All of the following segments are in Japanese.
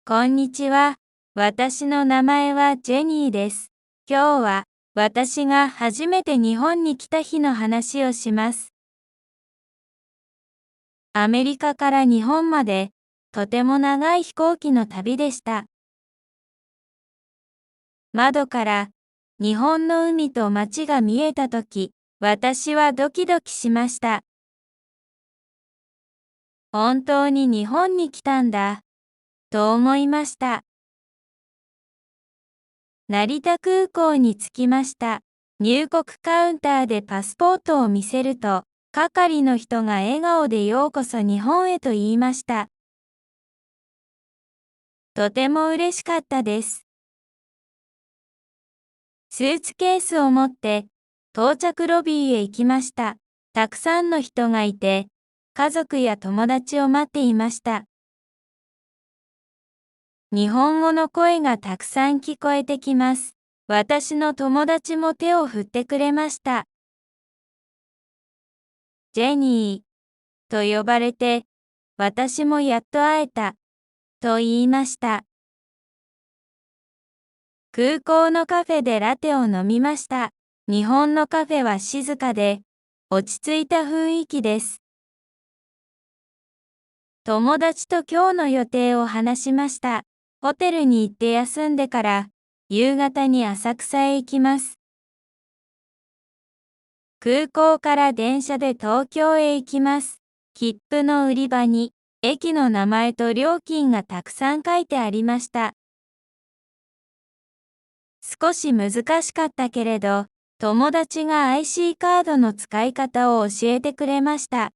こんにちは。私の名前はジェニーです。今日は私が初めて日本に来た日の話をします。アメリカから日本までとても長い飛行機の旅でした。窓から日本の海と街が見えたとき、私はドキドキしました。本当に日本に来たんだ、と思いました。成田空港に着きました。入国カウンターでパスポートを見せると、係の人が笑顔でようこそ日本へと言いました。とても嬉しかったです。スーツケースを持って到着ロビーへ行きました。たくさんの人がいて、家族や友達を待っていました。日本語の声がたくさん聞こえてきます。私の友達も手を振ってくれました。ジェニーと呼ばれて、私もやっと会えた、と言いました。空港のカフェでラテを飲みました。日本のカフェは静かで、落ち着いた雰囲気です。友達と今日の予定を話しました。ホテルに行って休んでから、夕方に浅草へ行きます。空港から電車で東京へ行きます。切符の売り場に、駅の名前と料金がたくさん書いてありました。少し難しかったけれど、友達が IC カードの使い方を教えてくれました。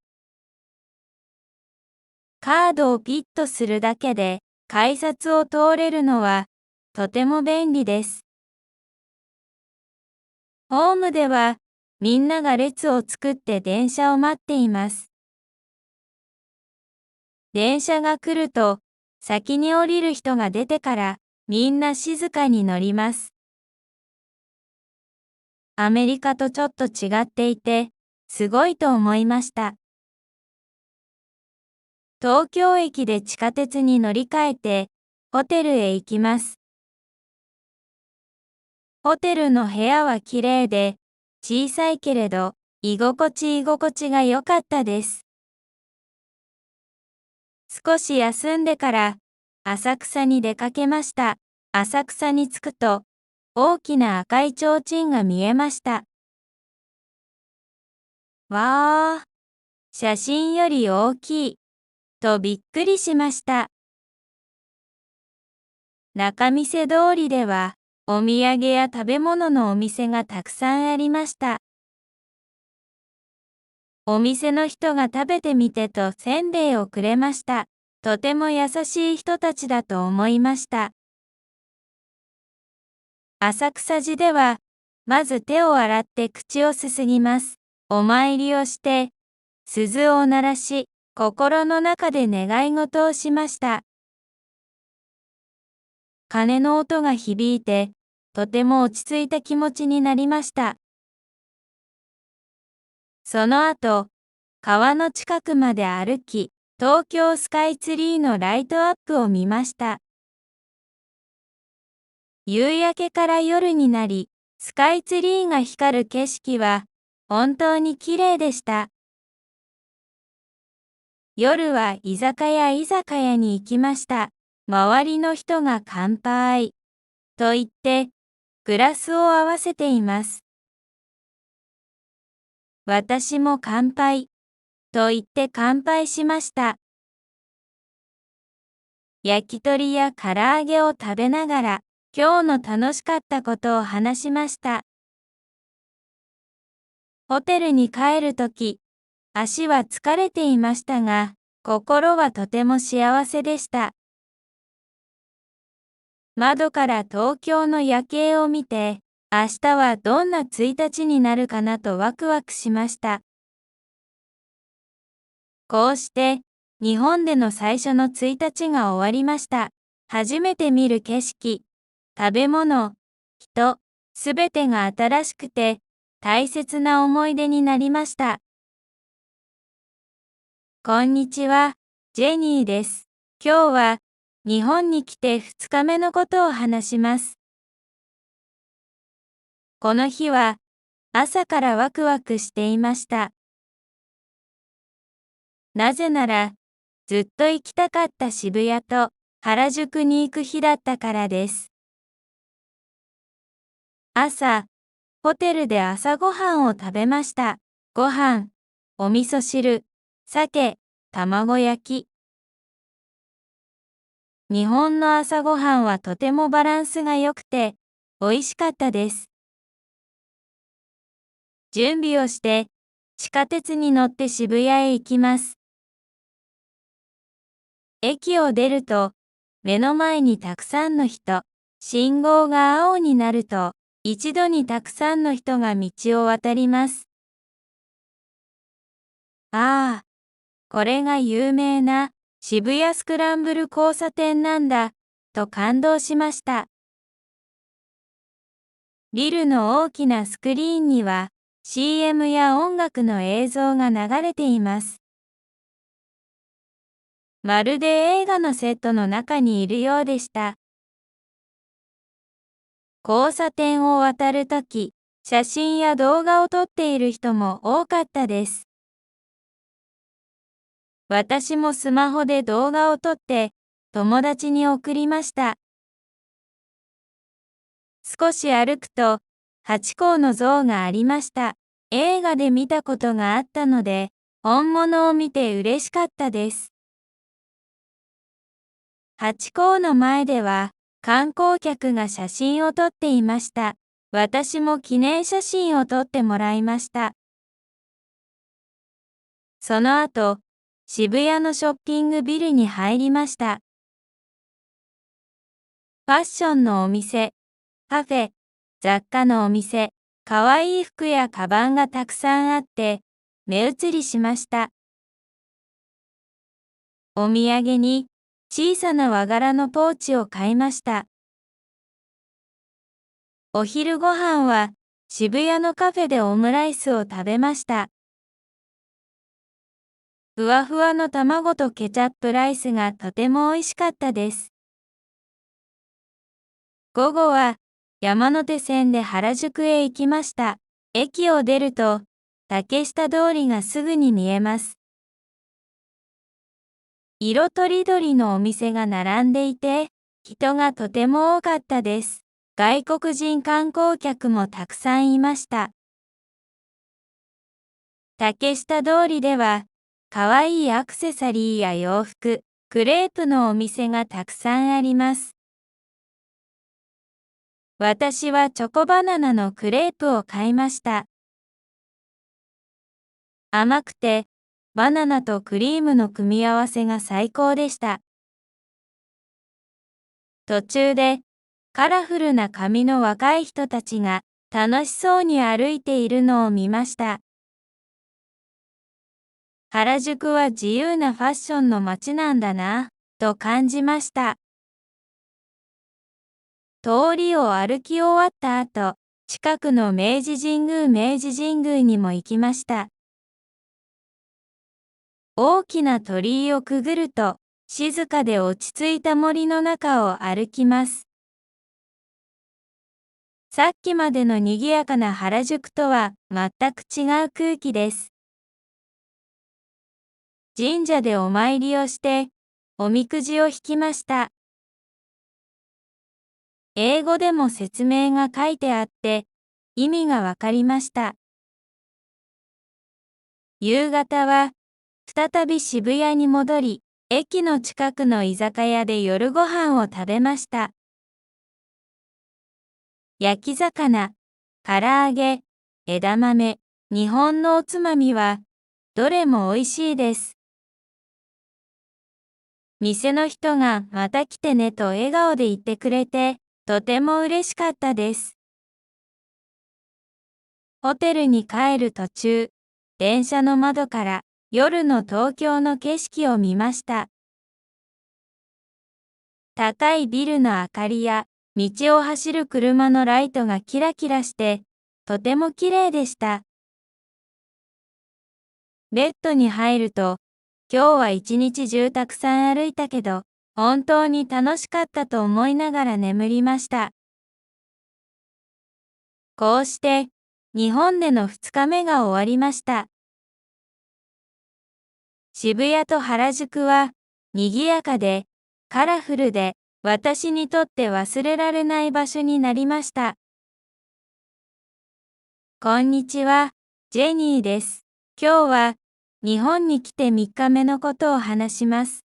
カードをピッとするだけで、改札を通れるのは、とても便利です。ホームでは、みんなが列を作って電車を待っています。電車が来ると、先に降りる人が出てから、みんな静かに乗ります。アメリカとちょっと違っていて、すごいと思いました。東京駅で地下鉄に乗り換えて、ホテルへ行きます。ホテルの部屋はきれいで、小さいけれど、居心地が良かったです。少し休んでから、浅草に出かけました。浅草に着くと、大きな赤い提灯が見えました。わー、写真より大きい、とびっくりしました。仲見世通りでは、お土産や食べ物のお店がたくさんありました。お店の人が食べてみてとせんべいをくれました。とても優しい人たちだと思いました。浅草寺では、まず手を洗って口をすすぎます。お参りをして、鈴を鳴らし、心の中で願い事をしました。鐘の音が響いて、とても落ち着いた気持ちになりました。その後、川の近くまで歩き、東京スカイツリーのライトアップを見ました。夕焼けから夜になり、スカイツリーが光る景色は本当に綺麗でした。夜は居酒屋に行きました。周りの人が乾杯と言ってグラスを合わせています。私も乾杯と言って乾杯しました。焼き鳥や唐揚げを食べながら今日の楽しかったことを話しました。ホテルに帰るとき、足は疲れていましたが、心はとても幸せでした。窓から東京の夜景を見て、明日はどんな1日になるかなとワクワクしました。こうして、日本での最初の1日が終わりました。初めて見る景色、食べ物、人、すべてが新しくて、大切な思い出になりました。こんにちは、ジェニーです。今日は日本に来て2日目のことを話します。この日は朝からワクワクしていました。なぜなら、ずっと行きたかった渋谷と原宿に行く日だったからです。朝、ホテルで朝ごはんを食べました。ご飯、お味噌汁、鮭、卵焼き。日本の朝ごはんはとてもバランスが良くて、美味しかったです。準備をして、地下鉄に乗って渋谷へ行きます。駅を出ると、目の前にたくさんの人、信号が青になると、一度にたくさんの人が道を渡ります。ああ、これが有名な渋谷スクランブル交差点なんだ、と感動しました。ビルの大きなスクリーンには CM や音楽の映像が流れています。まるで映画のセットの中にいるようでした。交差点を渡るとき、写真や動画を撮っている人も多かったです。私もスマホで動画を撮って友達に送りました。少し歩くとハチ公の像がありました。映画で見たことがあったので、本物を見て嬉しかったです。ハチ公の前では観光客が写真を撮っていました。私も記念写真を撮ってもらいました。その後、渋谷のショッピングビルに入りました。ファッションのお店、カフェ、雑貨のお店、かわいい服やカバンがたくさんあって、目移りしました。お土産に小さな和柄のポーチを買いました。お昼ご飯は渋谷のカフェでオムライスを食べました。ふわふわの卵とケチャップライスがとても美味しかったです。午後は山手線で原宿へ行きました。駅を出ると竹下通りがすぐに見えます。色とりどりのお店が並んでいて、人がとても多かったです。外国人観光客もたくさんいました。竹下通りでは、かわいいアクセサリーや洋服、クレープのお店がたくさんあります。私はチョコバナナのクレープを買いました。甘くて、バナナとクリームの組み合わせが最高でした。途中で、カラフルな髪の若い人たちが楽しそうに歩いているのを見ました。原宿は自由なファッションの街なんだな、と感じました。通りを歩き終わった後、近くの明治神宮にも行きました。大きな鳥居をくぐると、静かで落ち着いた森の中を歩きます。さっきまでの賑やかな原宿とは全く違う空気です。神社でお参りをして、おみくじを引きました。英語でも説明が書いてあって、意味がわかりました。夕方は、再び渋谷に戻り、駅の近くの居酒屋で夜ご飯を食べました。焼き魚、唐揚げ、枝豆、日本のおつまみは、どれも美味しいです。店の人がまた来てねと笑顔で言ってくれて、とても嬉しかったです。ホテルに帰る途中、電車の窓から夜の東京の景色を見ました。高いビルの明かりや、道を走る車のライトがキラキラして、とても綺麗でした。ベッドに入ると、今日は一日中たくさん歩いたけど、本当に楽しかったと思いながら眠りました。こうして、日本での2日目が終わりました。渋谷と原宿は、賑やかで、カラフルで、私にとって忘れられない場所になりました。こんにちは、ジェニーです。今日は、日本に来て3日目のことを話します。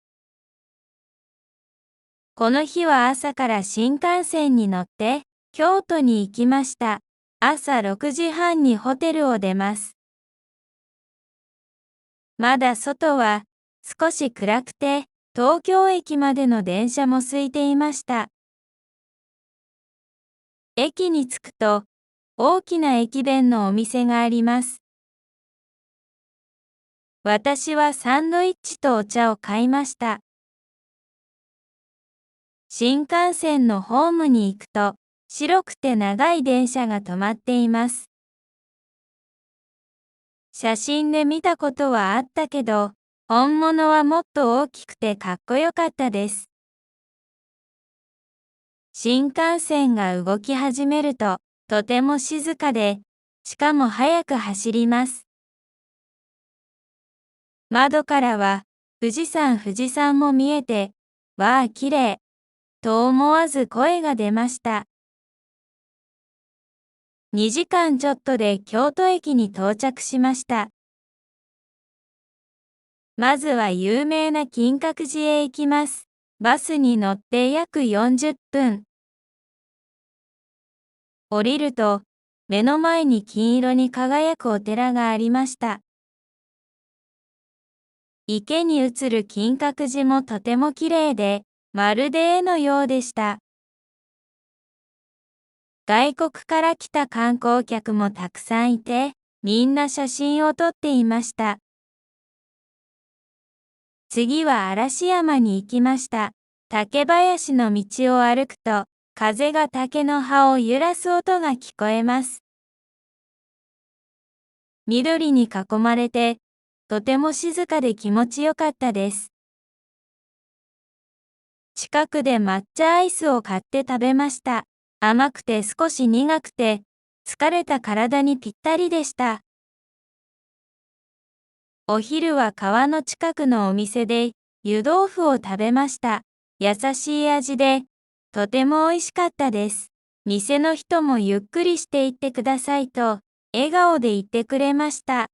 この日は朝から新幹線に乗って、京都に行きました。朝6時半にホテルを出ます。まだ外は少し暗くて、東京駅までの電車も空いていました。駅に着くと、大きな駅弁のお店があります。私はサンドイッチとお茶を買いました。新幹線のホームに行くと、白くて長い電車が止まっています。写真で見たことはあったけど、本物はもっと大きくてかっこよかったです。新幹線が動き始めると、とても静かで、しかも速く走ります。窓からは、富士山も見えて、わあ、綺麗、と思わず声が出ました。2時間ちょっとで京都駅に到着しました。まずは有名な金閣寺へ行きます。バスに乗って約40分。降りると、目の前に金色に輝くお寺がありました。池に映る金閣寺もとても綺麗で、まるで絵のようでした。外国から来た観光客もたくさんいて、みんな写真を撮っていました。次は嵐山に行きました。竹林の道を歩くと、風が竹の葉を揺らす音が聞こえます。緑に囲まれて、とても静かで気持ちよかったです。近くで抹茶アイスを買って食べました。甘くて少し苦くて、疲れた体にぴったりでした。お昼は川の近くのお店で湯豆腐を食べました。優しい味で、とても美味しかったです。店の人もゆっくりしていってくださいと、笑顔で言ってくれました。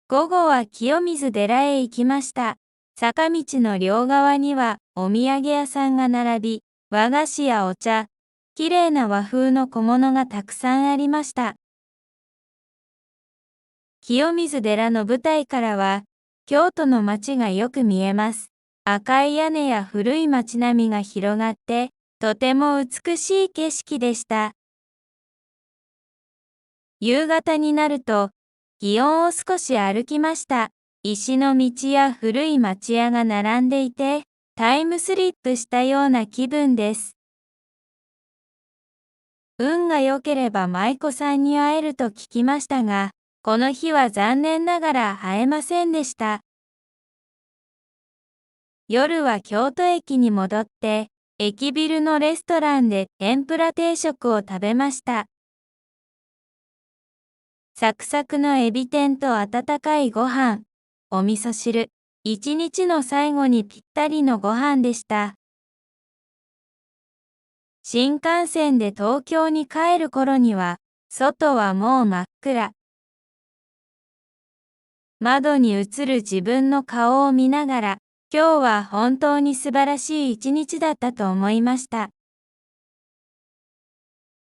午後は清水寺へ行きました。坂道の両側にはお土産屋さんが並び、和菓子やお茶、きれいな和風の小物がたくさんありました。清水寺の舞台からは、京都の街がよく見えます。赤い屋根や古い街並みが広がって、とても美しい景色でした。夕方になると、祇園を少し歩きました。石の道や古い町屋が並んでいて、タイムスリップしたような気分です。運が良ければ舞妓さんに会えると聞きましたが、この日は残念ながら会えませんでした。夜は京都駅に戻って、駅ビルのレストランで天ぷら定食を食べました。サクサクのエビ天と温かいご飯、お味噌汁、一日の最後にぴったりのご飯でした。新幹線で東京に帰る頃には、外はもう真っ暗。窓に映る自分の顔を見ながら、今日は本当に素晴らしい一日だったと思いました。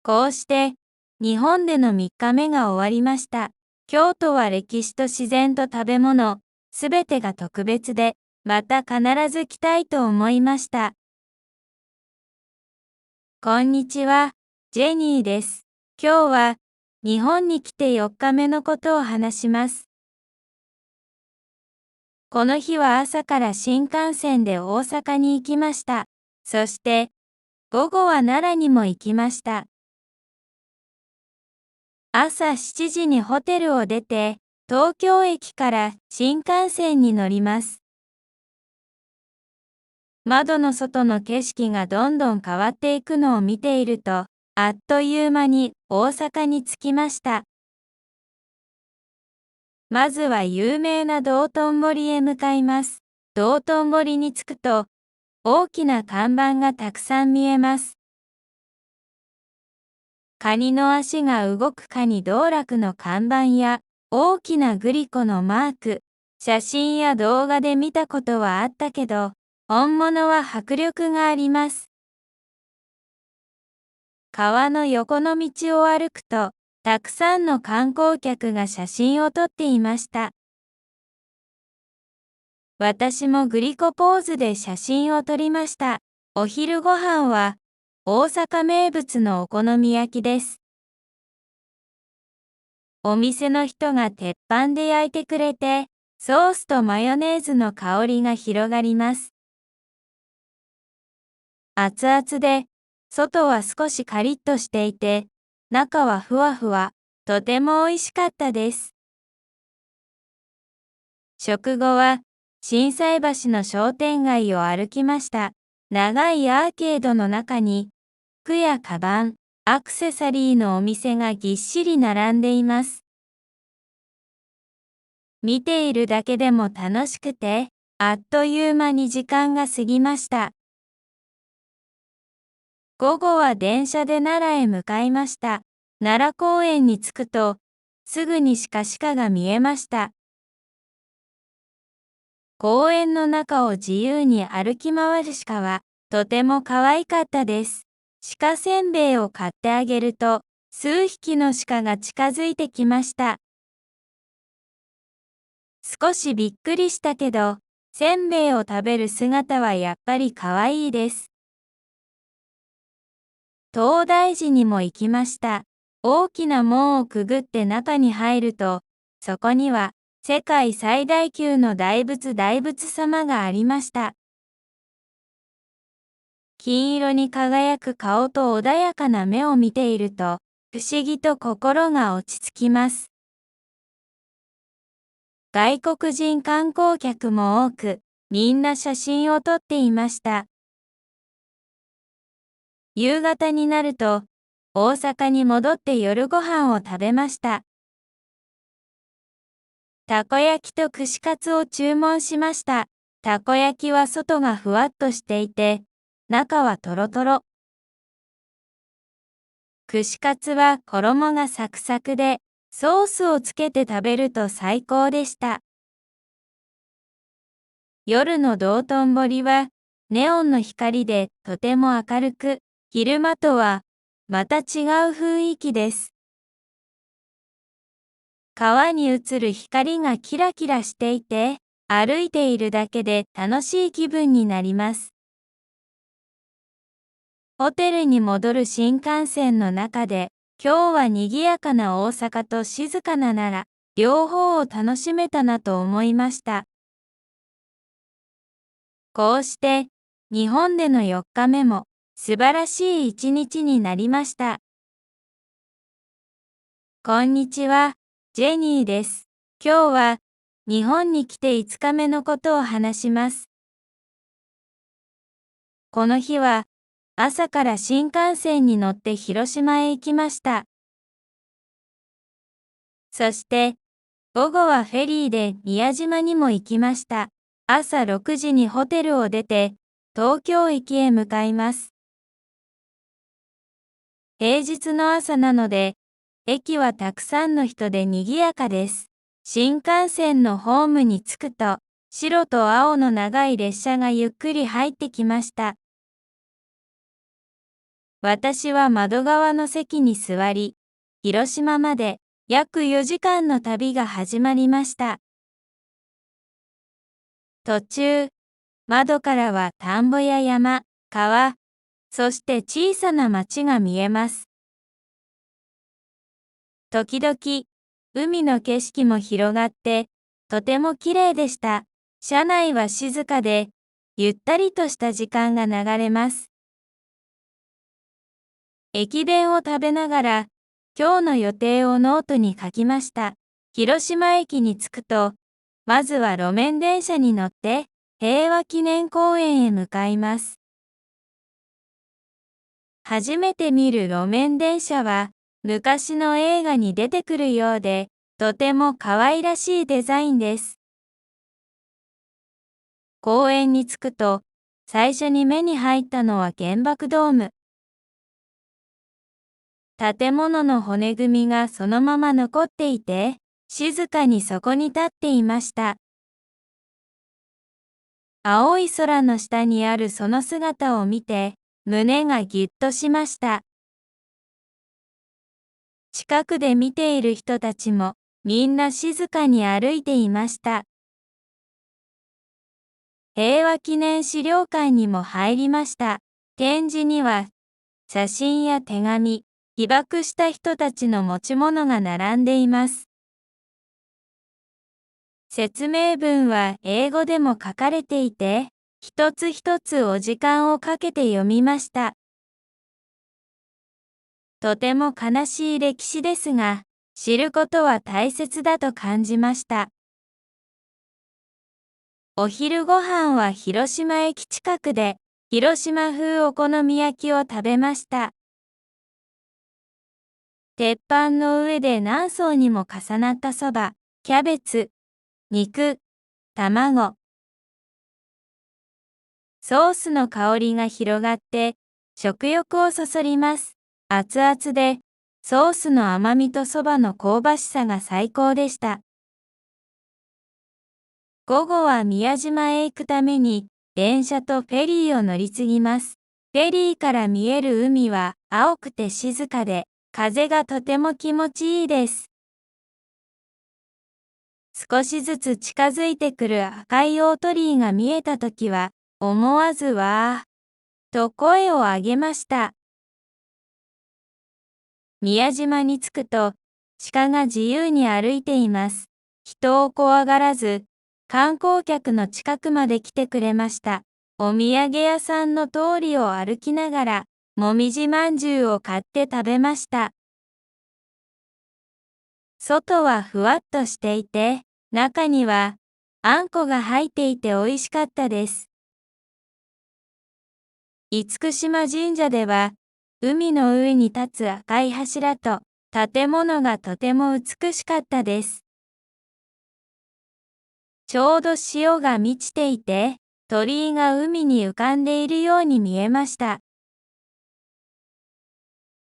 こうして、日本での3日目が終わりました。京都は歴史と自然と食べ物、すべてが特別で、また必ず来たいと思いました。こんにちは、ジェニーです。今日は、日本に来て4日目のことを話します。この日は朝から新幹線で大阪に行きました。そして、午後は奈良にも行きました。朝7時にホテルを出て、東京駅から新幹線に乗ります。窓の外の景色がどんどん変わっていくのを見ていると、あっという間に大阪に着きました。まずは有名な道頓堀へ向かいます。道頓堀に着くと、大きな看板がたくさん見えます。カニの足が動くカニ道楽の看板や、大きなグリコのマーク、写真や動画で見たことはあったけど、本物は迫力があります。川の横の道を歩くと、たくさんの観光客が写真を撮っていました。私もグリコポーズで写真を撮りました。お昼ご飯は、大阪名物のお好み焼きです。お店の人が鉄板で焼いてくれて、ソースとマヨネーズの香りが広がります。熱々で、外は少しカリッとしていて、中はふわふわ、とても美味しかったです。食後は、心斎橋の商店街を歩きました。長いアーケードの中に、服やカバン、アクセサリーのお店がぎっしり並んでいます。見ているだけでも楽しくて、あっという間に時間が過ぎました。午後は電車で奈良へ向かいました。奈良公園に着くと、すぐに鹿が見えました。公園の中を自由に歩き回る鹿は、とても可愛かったです。鹿せんべいを買ってあげると、数匹の鹿が近づいてきました。少しびっくりしたけど、せんべいを食べる姿はやっぱり可愛いです。東大寺にも行きました。大きな門をくぐって中に入ると、そこには世界最大級の大仏様がありました。金色に輝く顔と穏やかな目を見ていると、不思議と心が落ち着きます。外国人観光客も多く、みんな写真を撮っていました。夕方になると、大阪に戻って夜ご飯を食べました。たこ焼きと串カツを注文しました。たこ焼きは外がふわっとしていて、中はトロトロ。串カツは衣がサクサクで、ソースをつけて食べると最高でした。夜の道頓堀は、ネオンの光でとても明るく、昼間とはまた違う雰囲気です。川に映る光がキラキラしていて、歩いているだけで楽しい気分になります。ホテルに戻る新幹線の中で、今日は賑やかな大阪と静かな奈良、両方を楽しめたなと思いました。こうして、日本での4日目も素晴らしい一日になりました。こんにちは、ジェニーです。今日は日本に来て5日目のことを話します。この日は朝から新幹線に乗って広島へ行きました。そして午後はフェリーで宮島にも行きました。朝6時にホテルを出て東京駅へ向かいます。平日の朝なので駅はたくさんの人で賑やかです。新幹線のホームに着くと白と青の長い列車がゆっくり入ってきました。私は窓側の席に座り、広島まで約4時間の旅が始まりました。途中、窓からは田んぼや山、川、そして小さな町が見えます。時々、海の景色も広がって、とても綺麗でした。車内は静かで、ゆったりとした時間が流れます。駅弁を食べながら、今日の予定をノートに書きました。広島駅に着くと、まずは路面電車に乗って、平和記念公園へ向かいます。初めて見る路面電車は、昔の映画に出てくるようで、とても可愛らしいデザインです。公園に着くと、最初に目に入ったのは原爆ドーム。建物の骨組みがそのまま残っていて、静かにそこに立っていました。青い空の下にあるその姿を見て、胸がぎゅっとしました。近くで見ている人たちも、みんな静かに歩いていました。平和記念資料館にも入りました。展示には、写真や手紙、被爆した人たちの持ち物が並んでいます。説明文は英語でも書かれていて、一つ一つお時間をかけて読みました。とても悲しい歴史ですが、知ることは大切だと感じました。お昼ご飯は広島駅近くで、広島風お好み焼きを食べました。鉄板の上で何層にも重なったそば、キャベツ、肉、卵。ソースの香りが広がって、食欲をそそります。熱々で、ソースの甘みとそばの香ばしさが最高でした。午後は宮島へ行くために、電車とフェリーを乗り継ぎます。フェリーから見える海は青くて静かで、風がとても気持ちいいです。少しずつ近づいてくる赤い大鳥居が見えたときは、思わずわーと声を上げました。宮島に着くと、鹿が自由に歩いています。人を怖がらず、観光客の近くまで来てくれました。お土産屋さんの通りを歩きながら、もみじまんじゅうを買って食べました。外はふわっとしていて、中にはあんこが入っていて美味しかったです。厳島神社では、海の上に立つ赤い柱と建物がとても美しかったです。ちょうど潮が満ちていて、鳥居が海に浮かんでいるように見えました。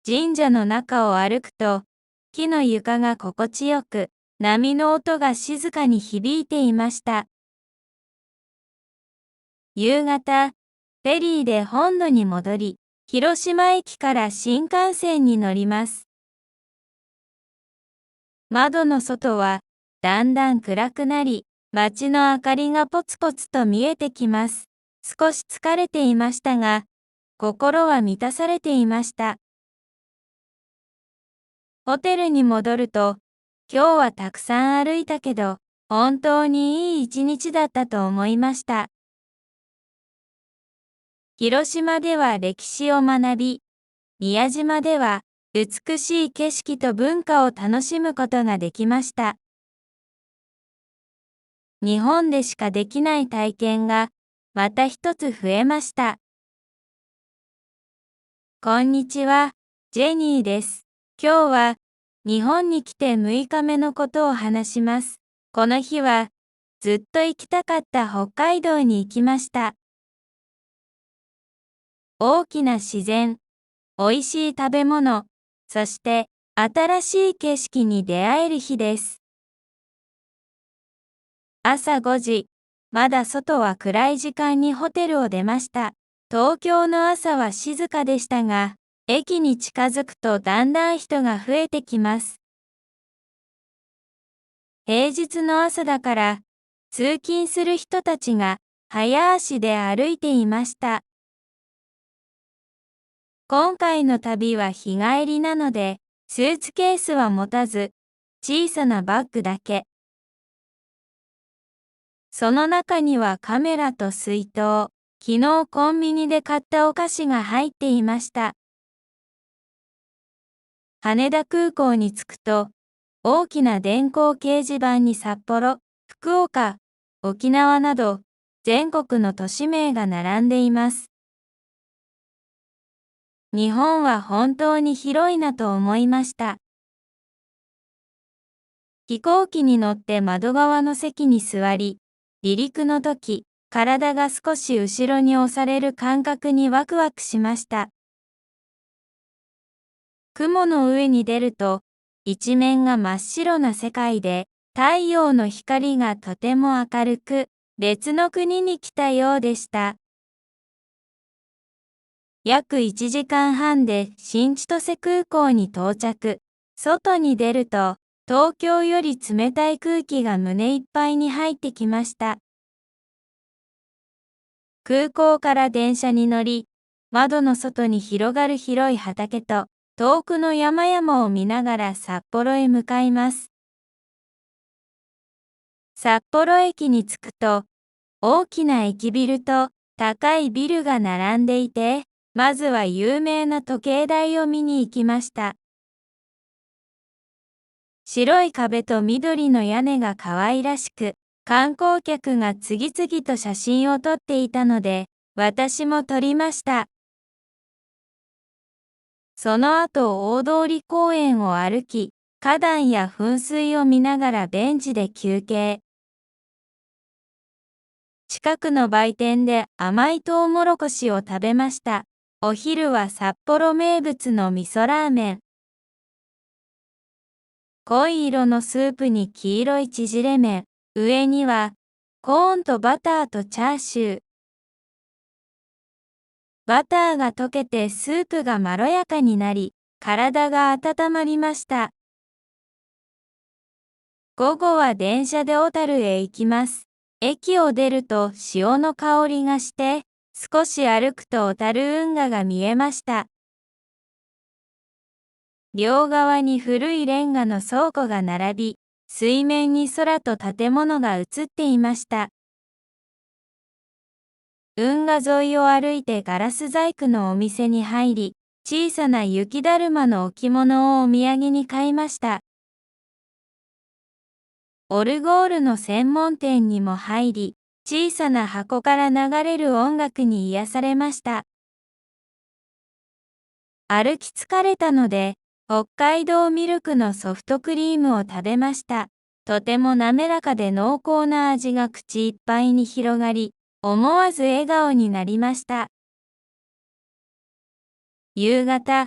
神社の中を歩くと、木の床が心地よく、波の音が静かに響いていました。夕方、フェリーで本土に戻り、広島駅から新幹線に乗ります。窓の外はだんだん暗くなり、街の明かりがポツポツと見えてきます。少し疲れていましたが、心は満たされていました。ホテルに戻ると、今日はたくさん歩いたけど、本当にいい一日だったと思いました。広島では歴史を学び、宮島では美しい景色と文化を楽しむことができました。日本でしかできない体験がまた一つ増えました。こんにちは、ジェニーです。今日は日本に来て6日目のことを話します。この日はずっと行きたかった北海道に行きました。大きな自然、美味しい食べ物、そして新しい景色に出会える日です。朝5時、まだ外は暗い時間にホテルを出ました。東京の朝は静かでしたが、駅に近づくとだんだん人が増えてきます。平日の朝だから、通勤する人たちが早足で歩いていました。今回の旅は日帰りなので、スーツケースは持たず、小さなバッグだけ。その中にはカメラと水筒、昨日コンビニで買ったお菓子が入っていました。羽田空港に着くと、大きな電光掲示板に札幌、福岡、沖縄など、全国の都市名が並んでいます。日本は本当に広いなと思いました。飛行機に乗って窓側の席に座り、離陸の時、体が少し後ろに押される感覚にワクワクしました。雲の上に出ると、一面が真っ白な世界で、太陽の光がとても明るく、別の国に来たようでした。約1時間半で新千歳空港に到着。外に出ると、東京より冷たい空気が胸いっぱいに入ってきました。空港から電車に乗り、窓の外に広がる広い畑と、遠くの山々を見ながら札幌へ向かいます。札幌駅に着くと、大きな駅ビルと高いビルが並んでいて、まずは有名な時計台を見に行きました。白い壁と緑の屋根が可愛らしく、観光客が次々と写真を撮っていたので、私も撮りました。その後大通公園を歩き、花壇や噴水を見ながらベンチで休憩。近くの売店で甘いトウモロコシを食べました。お昼は札幌名物の味噌ラーメン。濃い色のスープに黄色い縮れ麺。上にはコーンとバターとチャーシュー。バターが溶けてスープがまろやかになり、体が温まりました。午後は電車で小樽へ行きます。駅を出ると潮の香りがして、少し歩くと小樽運河が見えました。両側に古いレンガの倉庫が並び、水面に空と建物が映っていました。運河沿いを歩いてガラス細工のお店に入り、小さな雪だるまの置物をお土産に買いました。オルゴールの専門店にも入り、小さな箱から流れる音楽に癒されました。歩き疲れたので、北海道ミルクのソフトクリームを食べました。とても滑らかで濃厚な味が口いっぱいに広がり、思わず笑顔になりました。夕方、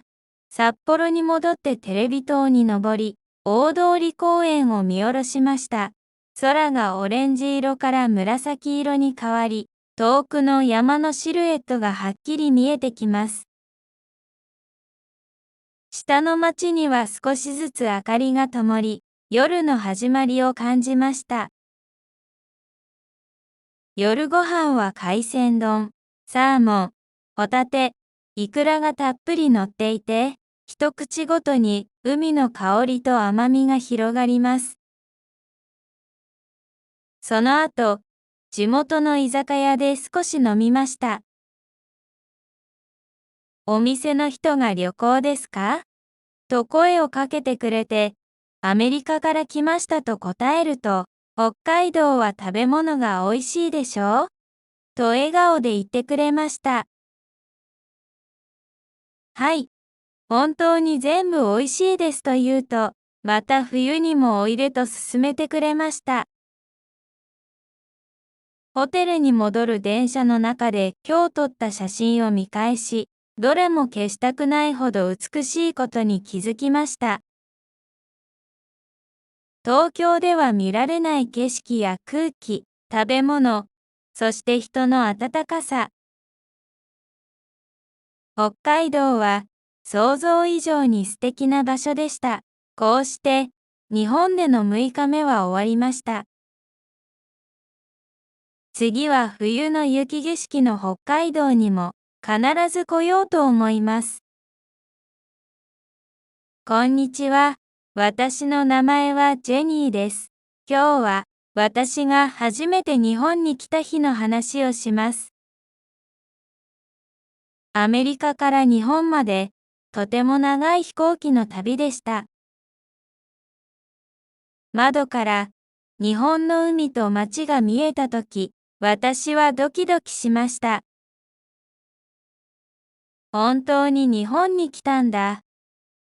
札幌に戻ってテレビ塔に登り、大通公園を見下ろしました。空がオレンジ色から紫色に変わり、遠くの山のシルエットがはっきり見えてきます。下の町には少しずつ明かりが灯り、夜の始まりを感じました。夜ご飯は海鮮丼、サーモン、ホタテ、イクラがたっぷり乗っていて、一口ごとに海の香りと甘みが広がります。その後、地元の居酒屋で少し飲みました。お店の人が旅行ですか？と声をかけてくれて、アメリカから来ましたと答えると、北海道は食べ物が美味しいでしょう？と笑顔で言ってくれました。はい。本当に全部美味しいですと言うと、また冬にもおいでと勧めてくれました。ホテルに戻る電車の中で今日撮った写真を見返し、どれも消したくないほど美しいことに気づきました。東京では見られない景色や空気、食べ物、そして人の温かさ。北海道は想像以上に素敵な場所でした。こうして、日本での6日目は終わりました。次は冬の雪景色の北海道にも必ず来ようと思います。こんにちは。私の名前はジェニーです。今日は私が初めて日本に来た日の話をします。アメリカから日本までとても長い飛行機の旅でした。窓から日本の海と街が見えたとき、私はドキドキしました。本当に日本に来たんだ、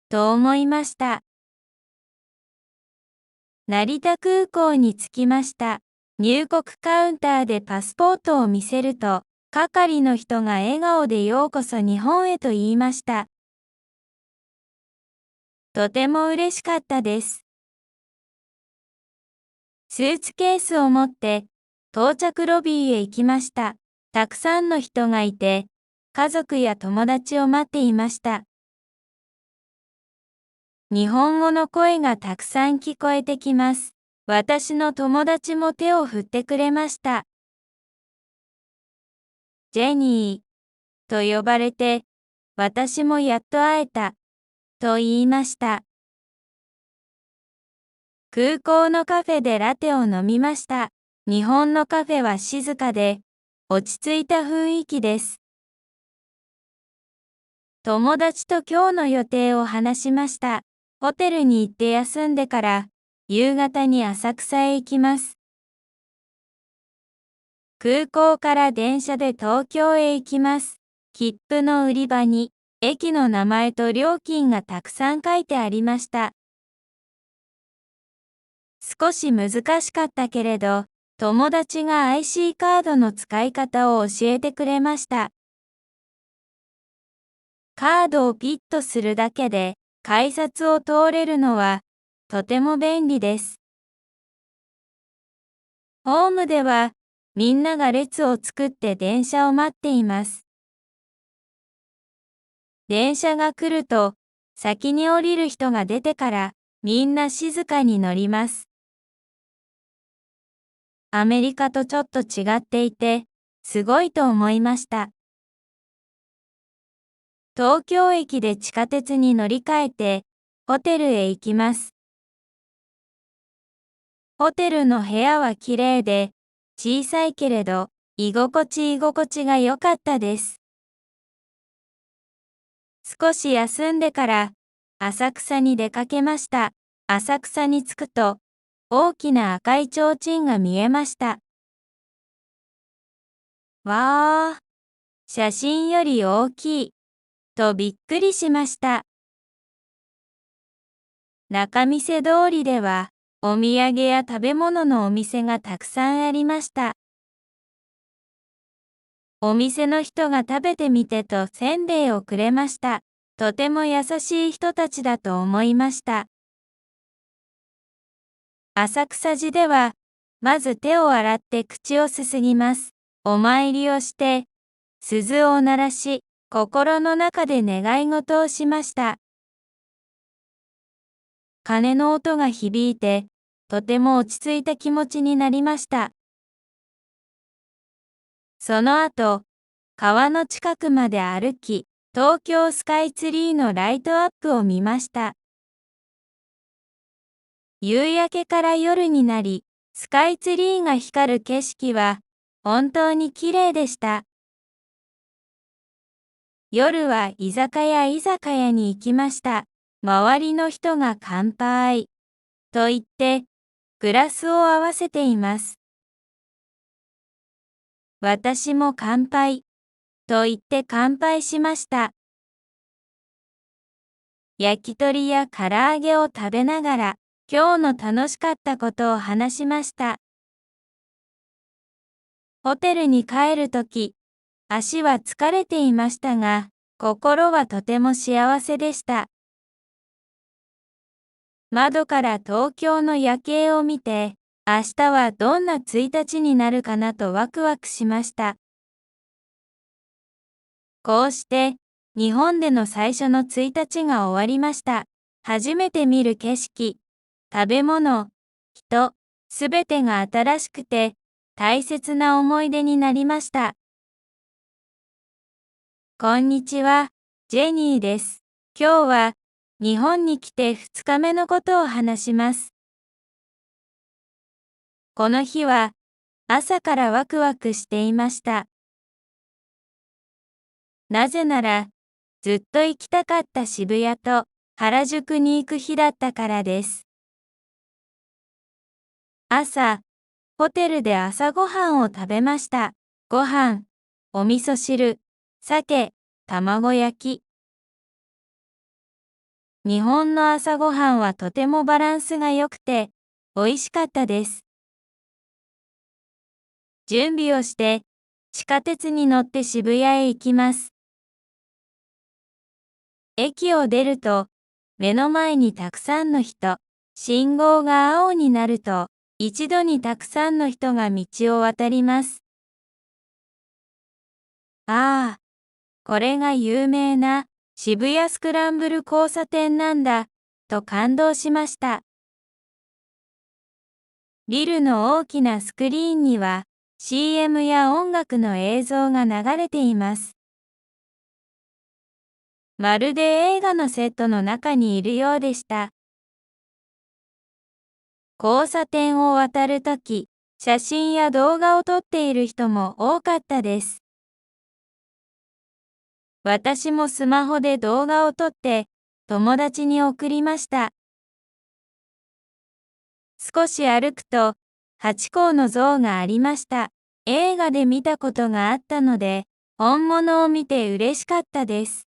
と思いました。成田空港に着きました。入国カウンターでパスポートを見せると、係の人が笑顔でようこそ日本へと言いました。とても嬉しかったです。スーツケースを持って到着ロビーへ行きました。たくさんの人がいて、家族や友達を待っていました。日本語の声がたくさん聞こえてきます。私の友達も手を振ってくれました。ジェニーと呼ばれて、私もやっと会えた、と言いました。空港のカフェでラテを飲みました。日本のカフェは静かで、落ち着いた雰囲気です。友達と今日の予定を話しました。ホテルに行って休んでから、夕方に浅草へ行きます。空港から電車で東京へ行きます。切符の売り場に、駅の名前と料金がたくさん書いてありました。少し難しかったけれど、友達が IC カードの使い方を教えてくれました。カードをピッとするだけで、改札を通れるのは、とても便利です。ホームでは、みんなが列を作って電車を待っています。電車が来ると、先に降りる人が出てから、みんな静かに乗ります。アメリカとちょっと違っていて、すごいと思いました。東京駅で地下鉄に乗り換えて、ホテルへ行きます。ホテルの部屋は綺麗で、小さいけれど、居心地が良かったです。少し休んでから、浅草に出かけました。浅草に着くと、大きな赤い提灯が見えました。わー、写真より大きい、とびっくりしました。仲見世通りでは、お土産や食べ物のお店がたくさんありました。お店の人が食べてみてとせんべいをくれました。とても優しい人たちだと思いました。浅草寺では、まず手を洗って口をすすぎます。お参りをして、鈴を鳴らし、心の中で願い事をしました。鐘の音が響いて、とても落ち着いた気持ちになりました。その後、川の近くまで歩き、東京スカイツリーのライトアップを見ました。夕焼けから夜になり、スカイツリーが光る景色は、本当に綺麗でした。夜は居酒屋に行きました。周りの人が乾杯と言って、グラスを合わせています。私も乾杯と言って乾杯しました。焼き鳥や唐揚げを食べながら、今日の楽しかったことを話しました。ホテルに帰るとき、足は疲れていましたが、心はとても幸せでした。窓から東京の夜景を見て、明日はどんな1日になるかなとワクワクしました。こうして、日本での最初の1日が終わりました。初めて見る景色、食べ物、人、すべてが新しくて、大切な思い出になりました。こんにちは、ジェニーです。今日は、日本に来て2日目のことを話します。この日は、朝からワクワクしていました。なぜなら、ずっと行きたかった渋谷と原宿に行く日だったからです。朝、ホテルで朝ごはんを食べました。ご飯、お味噌汁、鮭、卵焼き。日本の朝ごはんはとてもバランスが良くて、美味しかったです。準備をして、地下鉄に乗って渋谷へ行きます。駅を出ると、目の前にたくさんの人、信号が青になると、一度にたくさんの人が道を渡ります。ああ、これが有名な渋谷スクランブル交差点なんだ、と感動しました。ビルの大きなスクリーンには CM や音楽の映像が流れています。まるで映画のセットの中にいるようでした。交差点を渡るとき、写真や動画を撮っている人も多かったです。私もスマホで動画を撮って友達に送りました。少し歩くと、ハチ公の像がありました。映画で見たことがあったので、本物を見て嬉しかったです。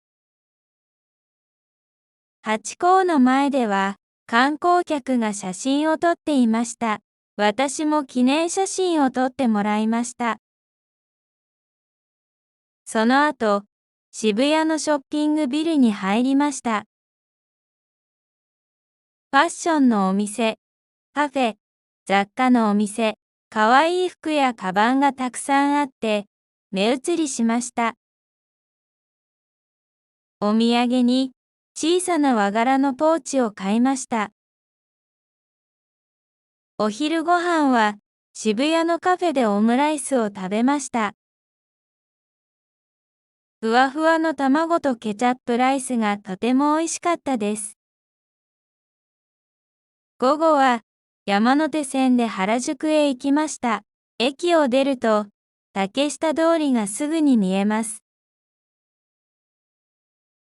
ハチ公の前では、観光客が写真を撮っていました。私も記念写真を撮ってもらいました。その後、渋谷のショッピングビルに入りました。ファッションのお店、カフェ、雑貨のお店、かわいい服やカバンがたくさんあって、目移りしました。お土産に小さな和柄のポーチを買いました。お昼ご飯は渋谷のカフェでオムライスを食べました。ふわふわの卵とケチャップライスがとても美味しかったです。午後は山手線で原宿へ行きました。駅を出ると竹下通りがすぐに見えます。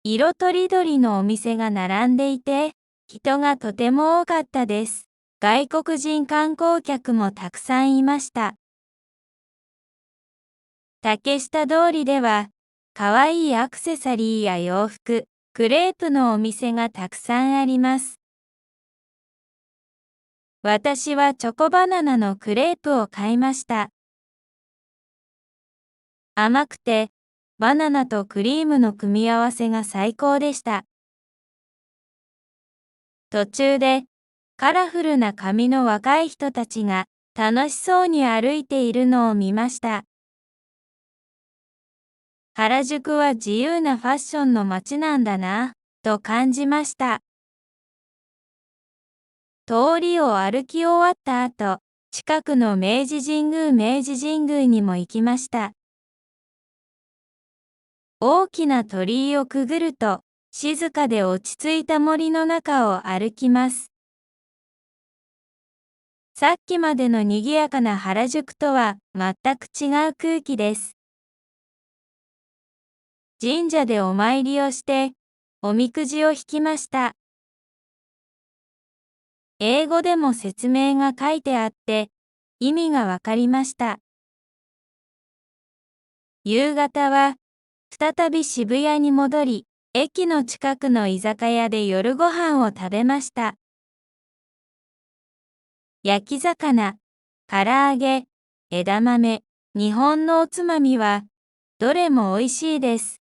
色とりどりのお店が並んでいて、人がとても多かったです。外国人観光客もたくさんいました。竹下通りでは、かわいいアクセサリーや洋服、クレープのお店がたくさんあります。私はチョコバナナのクレープを買いました。甘くて、バナナとクリームの組み合わせが最高でした。途中で、カラフルな髪の若い人たちが楽しそうに歩いているのを見ました。原宿は自由なファッションの街なんだな、と感じました。通りを歩き終わった後、近くの明治神宮にも行きました。大きな鳥居をくぐると、静かで落ち着いた森の中を歩きます。さっきまでの賑やかな原宿とは全く違う空気です。神社でお参りをして、おみくじを引きました。英語でも説明が書いてあって、意味がわかりました。夕方は、再び渋谷に戻り、駅の近くの居酒屋で夜ご飯を食べました。焼き魚、唐揚げ、枝豆、日本のおつまみは、どれも美味しいです。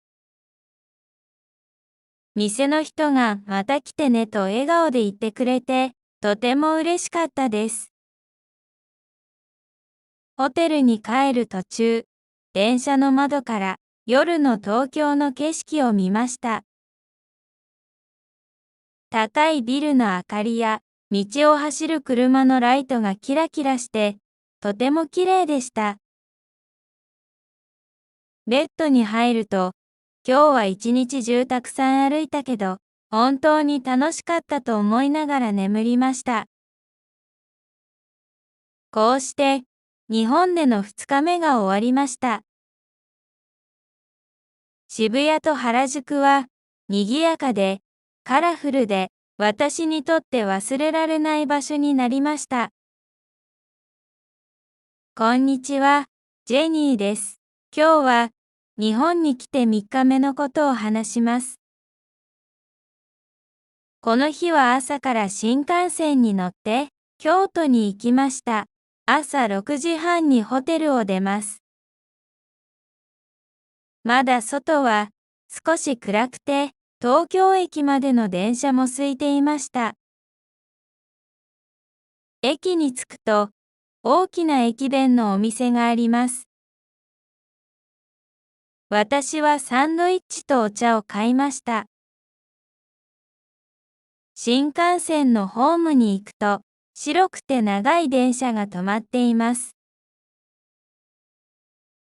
店の人がまた来てねと笑顔で言ってくれて、とても嬉しかったです。ホテルに帰る途中、電車の窓から夜の東京の景色を見ました。高いビルの明かりや、道を走る車のライトがキラキラして、とても綺麗でした。ベッドに入ると、今日は一日中たくさん歩いたけど、本当に楽しかったと思いながら眠りました。こうして、日本での2日目が終わりました。渋谷と原宿は、賑やかで、カラフルで、私にとって忘れられない場所になりました。こんにちは、ジェニーです。今日は日本に来て3日目のことを話します。この日は朝から新幹線に乗って京都に行きました。朝6時半にホテルを出ます。まだ外は少し暗くて、東京駅までの電車も空いていました。駅に着くと、大きな駅弁のお店があります。私はサンドイッチとお茶を買いました。新幹線のホームに行くと、白くて長い電車が止まっています。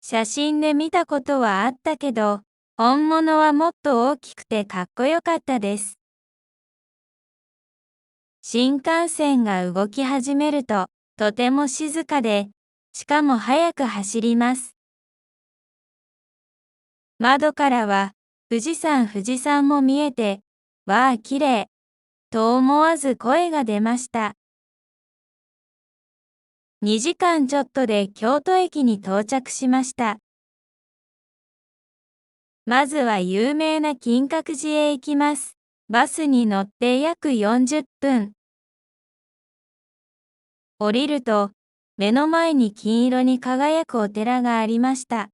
写真で見たことはあったけど、本物はもっと大きくてかっこよかったです。新幹線が動き始めると、とても静かで、しかも速く走ります。窓からは、富士山も見えて、わあ、綺麗、と思わず声が出ました。2時間ちょっとで京都駅に到着しました。まずは有名な金閣寺へ行きます。バスに乗って約40分。降りると、目の前に金色に輝くお寺がありました。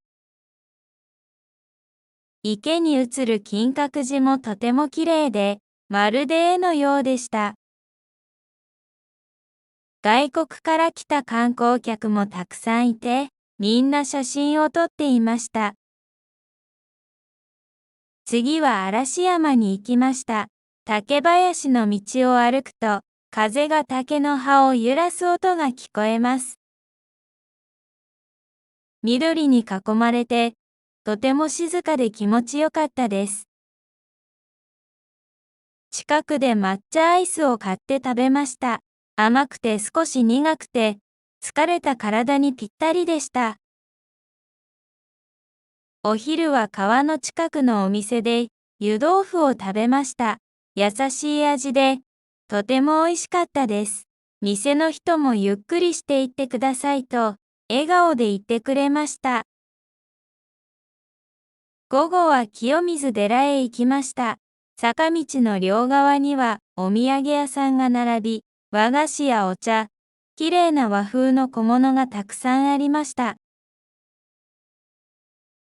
池に映る金閣寺もとても綺麗で、まるで絵のようでした。外国から来た観光客もたくさんいて、みんな写真を撮っていました。次は嵐山に行きました。竹林の道を歩くと、風が竹の葉を揺らす音が聞こえます。緑に囲まれて、とても静かで気持ちよかったです。近くで抹茶アイスを買って食べました。甘くて少し苦くて、疲れた体にぴったりでした。お昼は川の近くのお店で湯豆腐を食べました。優しい味で、とても美味しかったです。店の人もゆっくりしていってくださいと、笑顔で言ってくれました。午後は清水寺へ行きました。坂道の両側にはお土産屋さんが並び、和菓子やお茶、きれいな和風の小物がたくさんありました。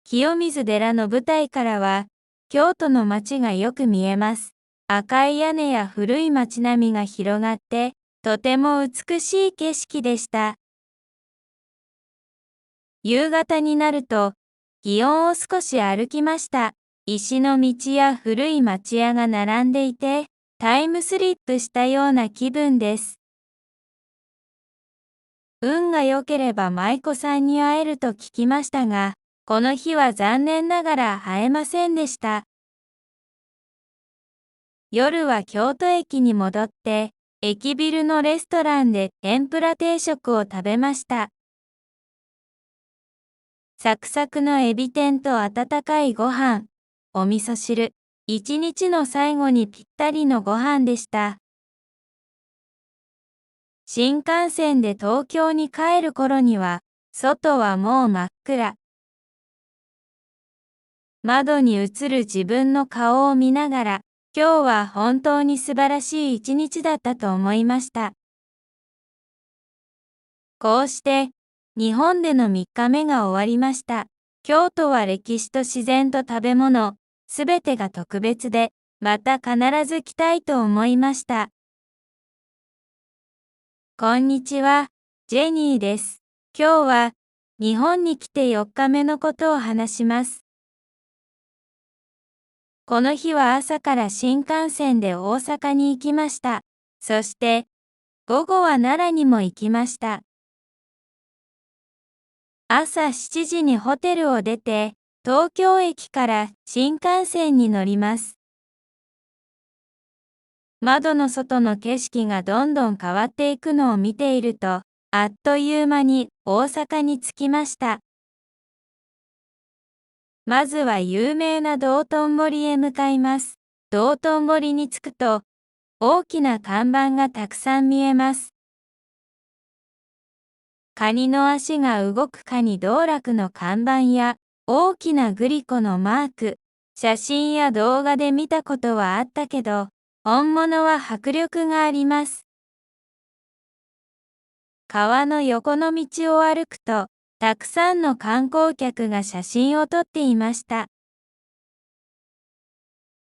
清水寺の舞台からは、京都の街がよく見えます。赤い屋根や古い街並みが広がって、とても美しい景色でした。夕方になると、祇園を少し歩きました。石の道や古い町屋が並んでいて、タイムスリップしたような気分です。運が良ければ舞妓さんに会えると聞きましたが、この日は残念ながら会えませんでした。夜は京都駅に戻って、駅ビルのレストランで天ぷら定食を食べました。サクサクのエビ天と温かいご飯、お味噌汁、一日の最後にぴったりのご飯でした。新幹線で東京に帰る頃には、外はもう真っ暗。窓に映る自分の顔を見ながら、今日は本当に素晴らしい一日だったと思いました。こうして、日本での3日目が終わりました。京都は歴史と自然と食べ物、すべてが特別で、また必ず来たいと思いました。こんにちは、ジェニーです。今日は、日本に来て4日目のことを話します。この日は朝から新幹線で大阪に行きました。そして、午後は奈良にも行きました。朝7時にホテルを出て、東京駅から新幹線に乗ります。窓の外の景色がどんどん変わっていくのを見ていると、あっという間に大阪に着きました。まずは有名な道頓堀へ向かいます。道頓堀に着くと、大きな看板がたくさん見えます。カニの足が動くカニ道楽の看板や大きなグリコのマーク、写真や動画で見たことはあったけど、本物は迫力があります。川の横の道を歩くと、たくさんの観光客が写真を撮っていました。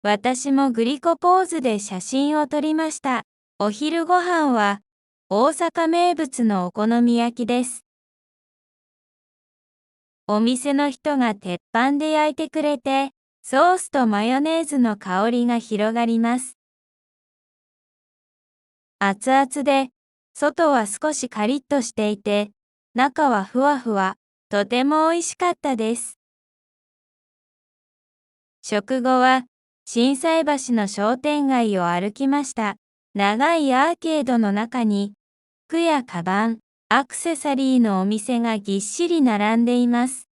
私もグリコポーズで写真を撮りました。お昼ご飯は、大阪名物のお好み焼きです。お店の人が鉄板で焼いてくれて、ソースとマヨネーズの香りが広がります。熱々で、外は少しカリッとしていて、中はふわふわ、とても美味しかったです。食後は、心斎橋の商店街を歩きました。長いアーケードの中に、服やカバン、アクセサリーのお店がぎっしり並んでいます。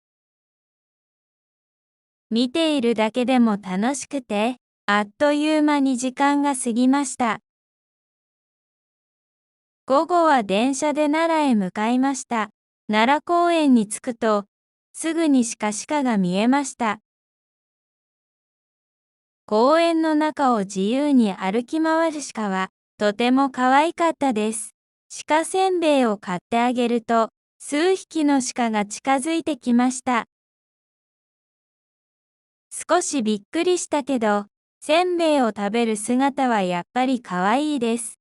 見ているだけでも楽しくて、あっという間に時間が過ぎました。午後は電車で奈良へ向かいました。奈良公園に着くと、すぐに鹿が見えました。公園の中を自由に歩き回る鹿は、とても可愛かったです。鹿せんべいを買ってあげると、数匹の鹿が近づいてきました。少しびっくりしたけど、せんべいを食べる姿はやっぱり可愛いです。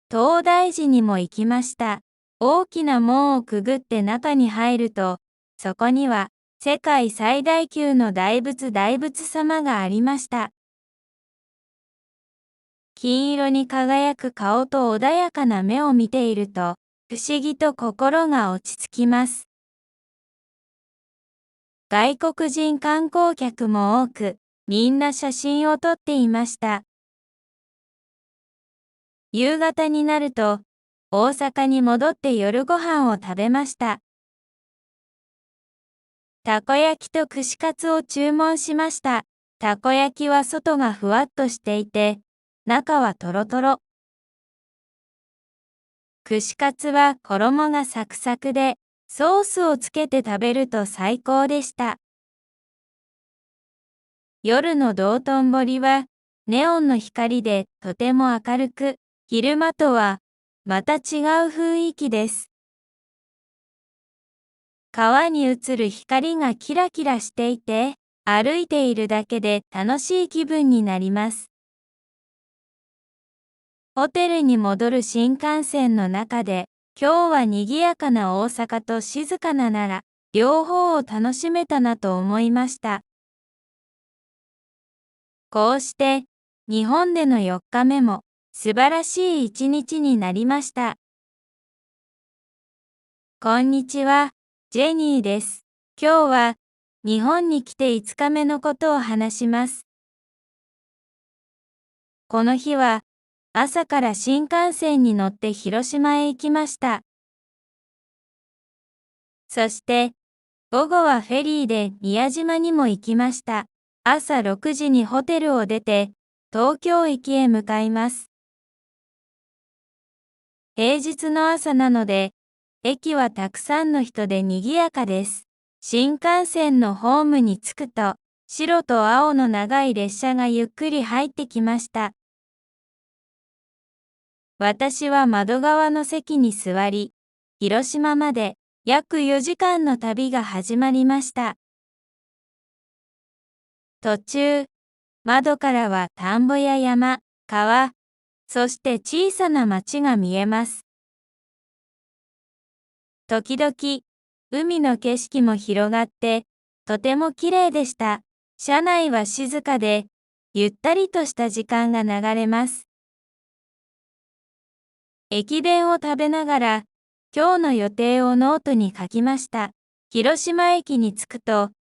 東大寺にも行きました。大きな門をくぐって中に入ると、そこには世界最大級の大仏様がありました。金色に輝く顔と穏やかな目を見ていると、不思議と心が落ち着きます。外国人観光客も多く、みんな写真を撮っていました。夕方になると、大阪に戻って夜ご飯を食べました。たこ焼きと串カツを注文しました。たこ焼きは外がふわっとしていて、中はトロトロ。串カツは衣がサクサクで、ソースをつけて食べると最高でした。夜の道頓堀は、ネオンの光でとても明るく、昼間とはまた違う雰囲気です。川に映る光がキラキラしていて、歩いているだけで楽しい気分になります。ホテルに戻る新幹線の中で、今日は賑やかな大阪と静かな奈良、両方を楽しめたなと思いました。こうして、日本での4日目も素晴らしい一日になりました。こんにちは、ジェニーです。今日は日本に来て5日目のことを話します。この日は朝から新幹線に乗って広島へ行きました。そして午後はフェリーで宮島にも行きました。朝6時にホテルを出て東京駅へ向かいます。平日の朝なので、駅はたくさんの人で賑やかです。新幹線のホームに着くと、白と青の長い列車がゆっくり入ってきました。私は窓側の席に座り、広島まで約4時間の旅が始まりました。途中、窓からは田んぼや山、川、そして小さな町が見えます。時々、海の景色も広がって、とても綺麗でした。車内は静かで、ゆったりとした時間が流れます。駅弁を食べながら、今日の予定をノートに書きました。広島駅に着くと、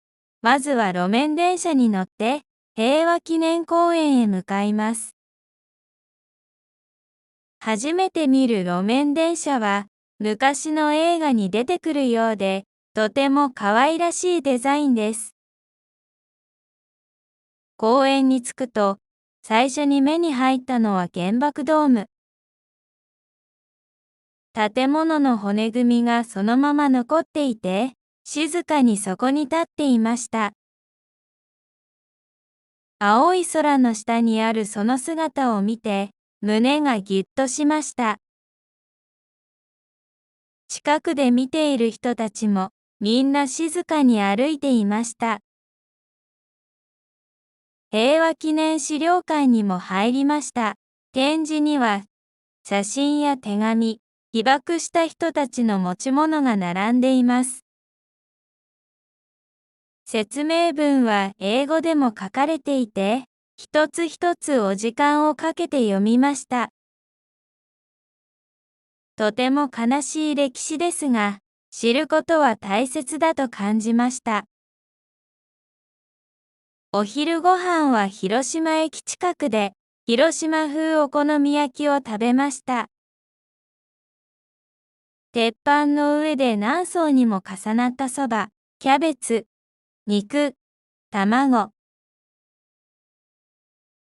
まずは路面電車に乗って、平和記念公園へ向かいます。初めて見る路面電車は、昔の映画に出てくるようで、とても可愛らしいデザインです。公園に着くと、最初に目に入ったのは原爆ドーム。建物の骨組みがそのまま残っていて、静かにそこに立っていました。青い空の下にあるその姿を見て、胸がぎゅっとしました。近くで見ている人たちも、みんな静かに歩いていました。平和記念資料館にも入りました。展示には、写真や手紙、被爆した人たちの持ち物が並んでいます。説明文は英語でも書かれていて、一つ一つお時間をかけて読みました。とても悲しい歴史ですが、知ることは大切だと感じました。お昼ご飯は広島駅近くで、広島風お好み焼きを食べました。鉄板の上で何層にも重なったそば、キャベツ、肉、卵。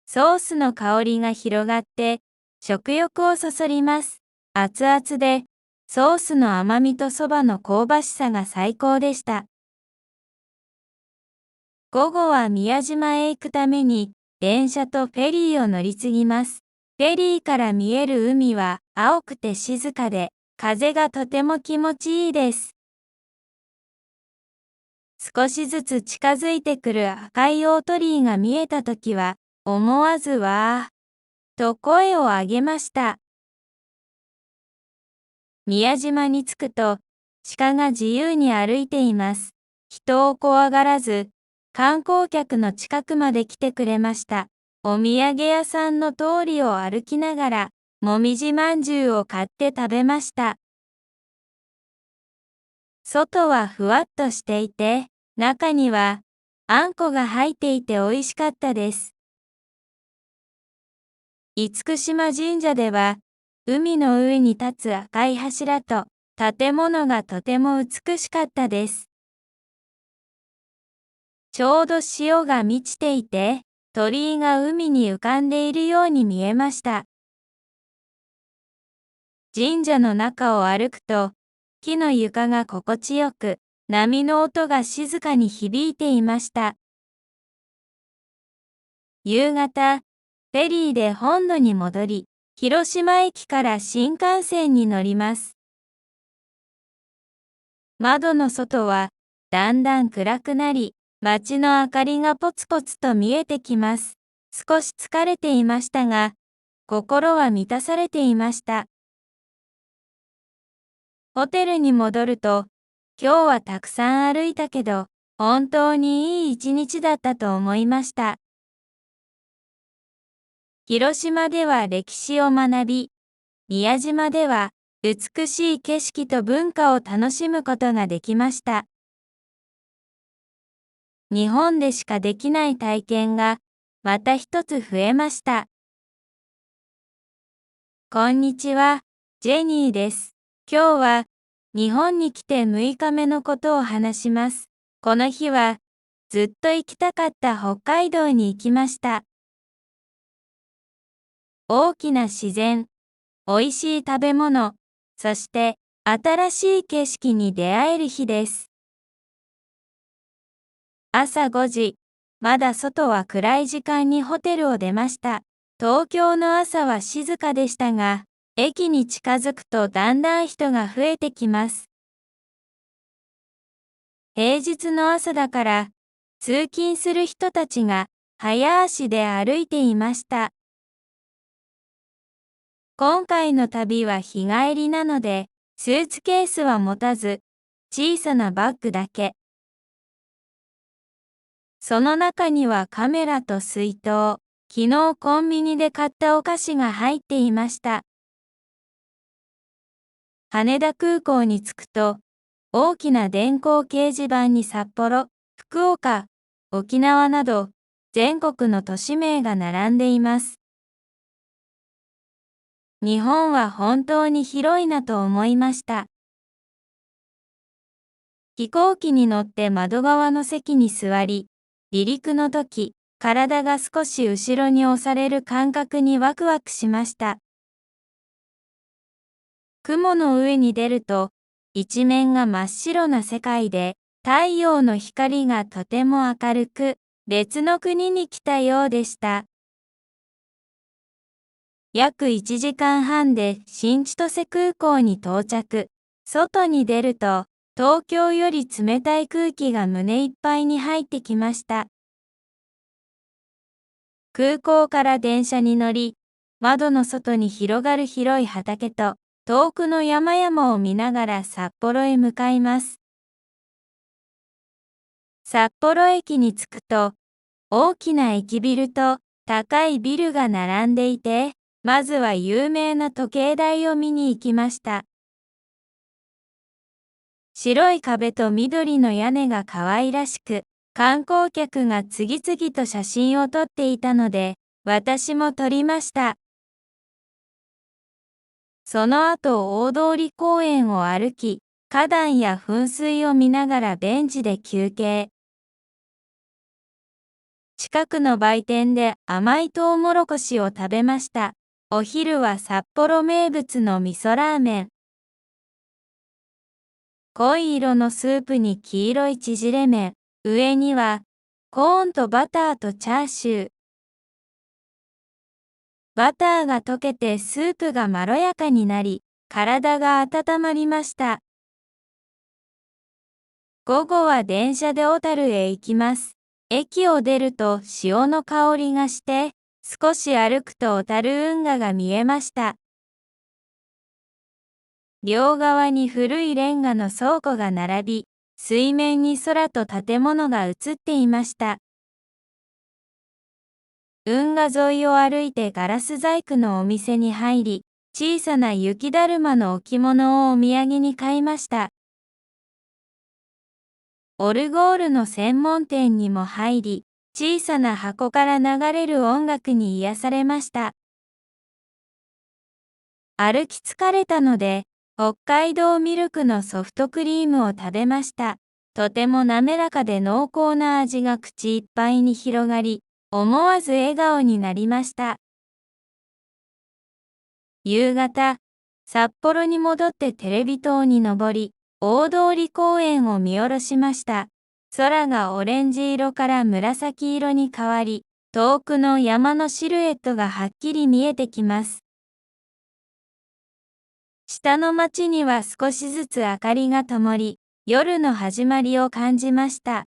ソースの香りが広がって、食欲をそそります。熱々で、ソースの甘みとそばの香ばしさが最高でした。午後は宮島へ行くために、電車とフェリーを乗り継ぎます。フェリーから見える海は青くて静かで、風がとても気持ちいいです。少しずつ近づいてくる赤い大鳥居が見えたときは、思わずわーと声を上げました。宮島に着くと、鹿が自由に歩いています。人を怖がらず、観光客の近くまで来てくれました。お土産屋さんの通りを歩きながら、もみじまんじゅうを買って食べました。外はふわっとしていて、中にはあんこが入っていて美味しかったです。厳島神社では、海の上に立つ赤い柱と建物がとても美しかったです。ちょうど潮が満ちていて、鳥居が海に浮かんでいるように見えました。神社の中を歩くと、木の床が心地よく、波の音が静かに響いていました。夕方、フェリーで本土に戻り、広島駅から新幹線に乗ります。窓の外はだんだん暗くなり、街の明かりがポツポツと見えてきます。少し疲れていましたが、心は満たされていました。ホテルに戻ると、今日はたくさん歩いたけど、本当にいい一日だったと思いました。広島では歴史を学び、宮島では美しい景色と文化を楽しむことができました。日本でしかできない体験がまた一つ増えました。こんにちは、ジェニーです。今日は日本に来て6日目のことを話します。この日はずっと行きたかった北海道に行きました。大きな自然、美味しい食べ物、そして新しい景色に出会える日です。朝5時、まだ外は暗い時間にホテルを出ました。東京の朝は静かでしたが、駅に近づくとだんだん人が増えてきます。平日の朝だから、通勤する人たちが早足で歩いていました。今回の旅は日帰りなので、スーツケースは持たず、小さなバッグだけ。その中にはカメラと水筒、昨日コンビニで買ったお菓子が入っていました。羽田空港に着くと、大きな電光掲示板に札幌、福岡、沖縄など、全国の都市名が並んでいます。日本は本当に広いなと思いました。飛行機に乗って窓側の席に座り、離陸の時、体が少し後ろに押される感覚にワクワクしました。雲の上に出ると、一面が真っ白な世界で、太陽の光がとても明るく、別の国に来たようでした。約1時間半で新千歳空港に到着。外に出ると、東京より冷たい空気が胸いっぱいに入ってきました。空港から電車に乗り、窓の外に広がる広い畑と、遠くの山々を見ながら札幌へ向かいます。札幌駅に着くと、大きな駅ビルと高いビルが並んでいて、まずは有名な時計台を見に行きました。白い壁と緑の屋根が可愛らしく、観光客が次々と写真を撮っていたので、私も撮りました。その後大通公園を歩き、花壇や噴水を見ながらベンチで休憩。近くの売店で甘いトウモロコシを食べました。お昼は札幌名物の味噌ラーメン。濃い色のスープに黄色い縮れ麺。上にはコーンとバターとチャーシュー。バターが溶けてスープがまろやかになり、体が温まりました。午後は電車で小樽へ行きます。駅を出ると潮の香りがして、少し歩くと小樽運河が見えました。両側に古いレンガの倉庫が並び、水面に空と建物が映っていました。運河沿いを歩いてガラス細工のお店に入り、小さな雪だるまの置物をお土産に買いました。オルゴールの専門店にも入り、小さな箱から流れる音楽に癒されました。歩き疲れたので、北海道ミルクのソフトクリームを食べました。とても滑らかで濃厚な味が口いっぱいに広がり、思わず笑顔になりました。夕方、札幌に戻ってテレビ塔に登り、大通公園を見下ろしました。空がオレンジ色から紫色に変わり、遠くの山のシルエットがはっきり見えてきます。下の町には少しずつ明かりが灯り、夜の始まりを感じました。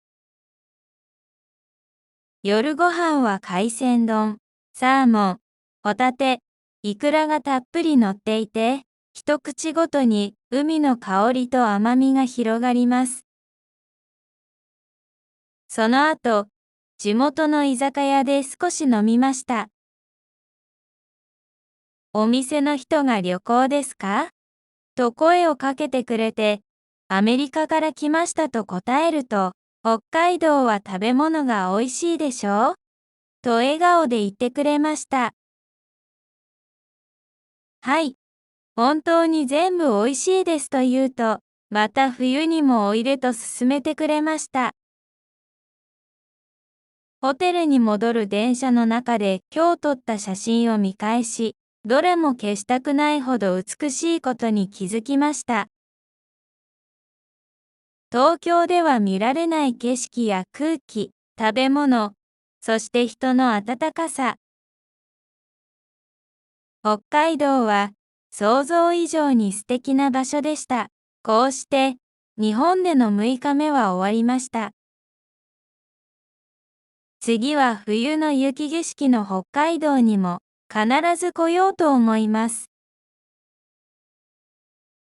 夜ご飯は海鮮丼、サーモン、ホタテ、イクラがたっぷり乗っていて、一口ごとに海の香りと甘みが広がります。その後、地元の居酒屋で少し飲みました。お店の人が旅行ですか？と声をかけてくれて、アメリカから来ましたと答えると、北海道は食べ物が美味しいでしょう？と笑顔で言ってくれました。はい。本当に全部美味しいですと言うと、また冬にもおいでと勧めてくれました。ホテルに戻る電車の中で今日撮った写真を見返し、どれも消したくないほど美しいことに気づきました。東京では見られない景色や空気、食べ物、そして人の温かさ。北海道は想像以上に素敵な場所でした。こうして日本での6日目は終わりました。次は冬の雪景色の北海道にも必ず来ようと思います。